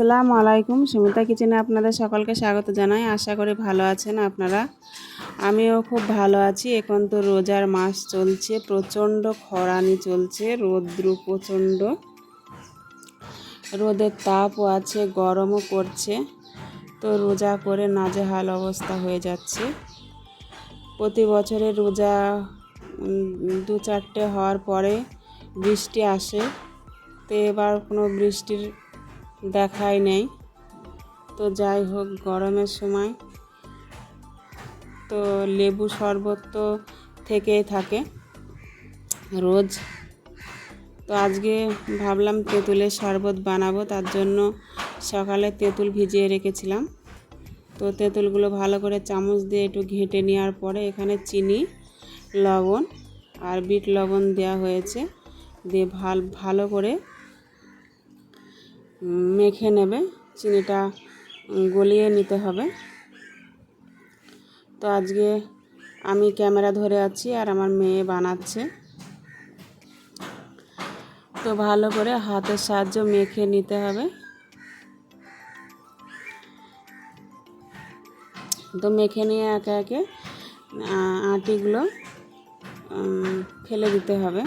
আসসালামু আলাইকুম। সুমিতা কিচেনে আপনাদের সকলকে স্বাগত জানাই। আশা করি ভালো আছেন আপনারা। আমিও খুব ভালো আছি। এখন তো রোজার মাস চলছে, প্রচণ্ড খরানি চলছে, রৌদ্র প্রচণ্ড, রোদের তাপও আছে, গরমও করছে। তো রোজা করে নাজেহাল অবস্থা হয়ে যাচ্ছে। প্রতি বছরে রোজা 2-4টে হওয়ার পরে বৃষ্টি আসে, তো এবার কোনো বৃষ্টির দেখাই নেই। তো যাই হোক, গরমের সময় তো লেবু শরবত তো থেকেই থাকে রোজ। তো আজকে ভাবলাম তেঁতুলের শরবত বানাবো, তার জন্য সকালে তেঁতুল ভিজিয়ে রেখেছিলাম। তো তেঁতুলগুলো ভালো করে চামচ দিয়ে একটু ঘেঁটে নেওয়ার পরে এখানে চিনি, লবণ আর বিট লবণ দেওয়া হয়েছে, দিয়ে ভালো করে মেখে নেবে। চিনিটা গলিয়ে নিতে হবে। তো আজকে আমি ক্যামেরা ধরে আছি আর আমার মেয়ে বানাচ্ছে। তো ভালো করে হাতের সাহায্যে মেখে নিতে হবে। তো মেখে নিয়ে একে একে আটিগুলো ফেলে দিতে হবে।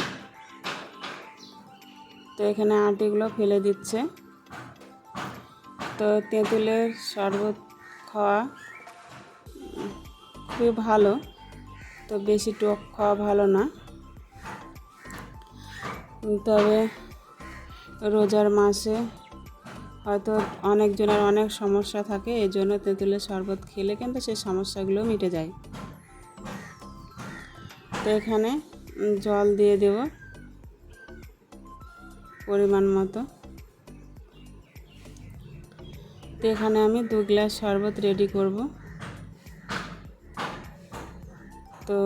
তো এখানে আটিগুলো ফেলে দিচ্ছে। তো তেঁতুলের শরবত খাওয়া খুবই ভালো, তো বেশি টক খাওয়া ভালো না। তবে রোজার মাসে হয়তো অনেকজনের অনেক সমস্যা থাকে, এই জন্য তেঁতুলের শরবত খেলে কিন্তু সেই সমস্যাগুলো মিটে যায়। তো এখানে জল দিয়ে দেব পরিমাণ মতো। তো এখানে আমি 2 গ্লাস শরবত রেডি করব। তো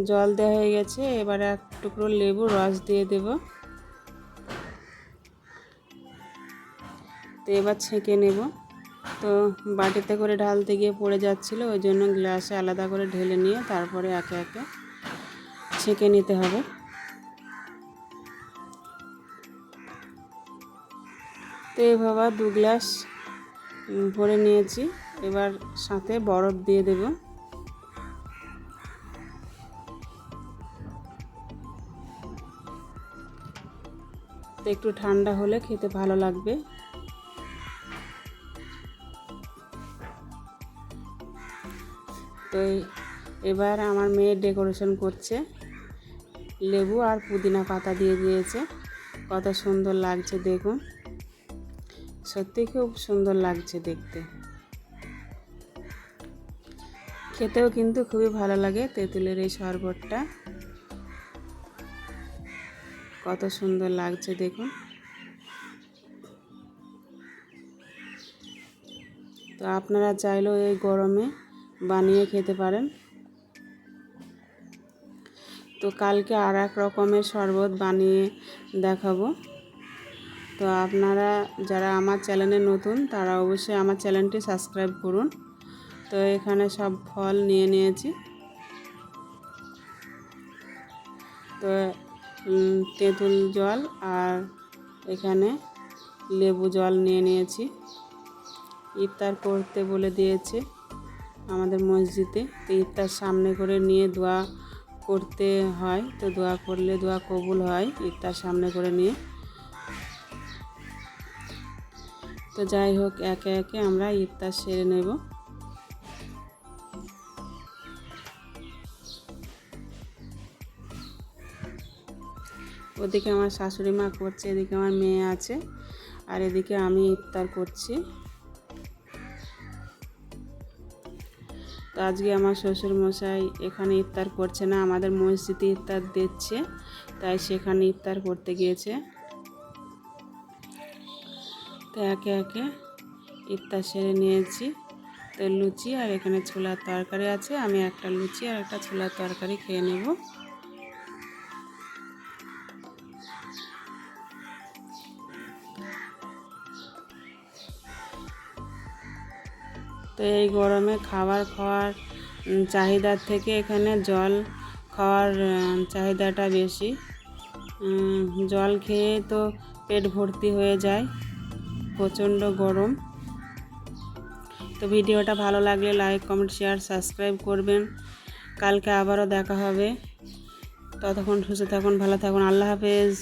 জল দেওয়া হয়ে গেছে, এবার 1 টুকরো লেবুর রস দিয়ে দেব। তো এবার ছেঁকে নেব। তো বাটিতে করে ঢালতে গিয়ে পড়ে যাচ্ছিলো, ওই জন্য গ্লাসে আলাদা করে ঢেলে নিয়ে তারপরে একে একে ছেঁকে নিতে হবে। তো এইভাবে 2 গ্লাস ভরে নিয়েছি। এবার সাথে বরফ দিয়ে দেব। তো একটু ঠান্ডা হলে খেতে ভালো লাগবে। তো এবার আমার মেয়ে ডেকোরেশন করছে, লেবু আর পুদিনা পাতা দিয়ে দিয়েছে। কত সুন্দর লাগছে দেখুন, সত্যি খুব সুন্দর লাগছে দেখতে। খেতেও কিন্তু খুবই ভালো লাগে তেঁতুলের এই শরবতটা, কত সুন্দর লাগছে দেখুন। তো আপনারা চাইলেও এই গরমে বানিয়ে খেতে পারেন। তো কালকে আর এক রকমের শরবত বানিয়ে দেখাবো। তো আপনারা যারা আমার চ্যানেলে নতুন তারা অবশ্যই আমার চ্যানেলটি সাবস্ক্রাইব করুন। তো এখানে সব ফল নিয়ে নিয়েছি। তো তেঁতুল জল আর এখানে লেবু জল নিয়ে নিয়েছি। ইফতার করতে বলে দিয়েছে আমাদের মসজিদে, তো ইফতার সামনে করে নিয়ে দোয়া করতে হয়। তো দোয়া করলে দোয়া কবুল হয় ইফতার সামনে করে নিয়ে। তো যাই হোক, একে একে আমরা ইফতার সেরে নেব। ওদিকে আমার শাশুড়ি মা করছে, এদিকে আমার মেয়ে আছে, আর এদিকে আমি ইফতার করছি। তো আজকে আমার শ্বশুর মশাই এখানে ইফতার করছে না, আমাদের মসজিদে ইফতার দিচ্ছে, তাই সেখানে ইফতার করতে গিয়েছে। তো একে একে ইফতার সেরে নিয়েছি। তো লুচি আর এখানে ছোলার তরকারি আছে, আমি একটা লুচি আর একটা ছোলার তরকারি খেয়ে নেব। তো এই গরমে খাওয়ার চাহিদার থেকে এখানে জল খাওয়ার চাহিদাটা বেশি। জল খেয়ে তো পেট ভর্তি হয়ে যায়। প্রচণ্ড গরম। তো ভিডিওটা ভালো লাগলে লাইক, কমেন্ট, শেয়ার, সাবস্ক্রাইব করবেন। কালকে আবারও দেখা হবে। ততক্ষণ সুস্থ থাকুন, ভালো থাকুন। আল্লাহ হাফেজ।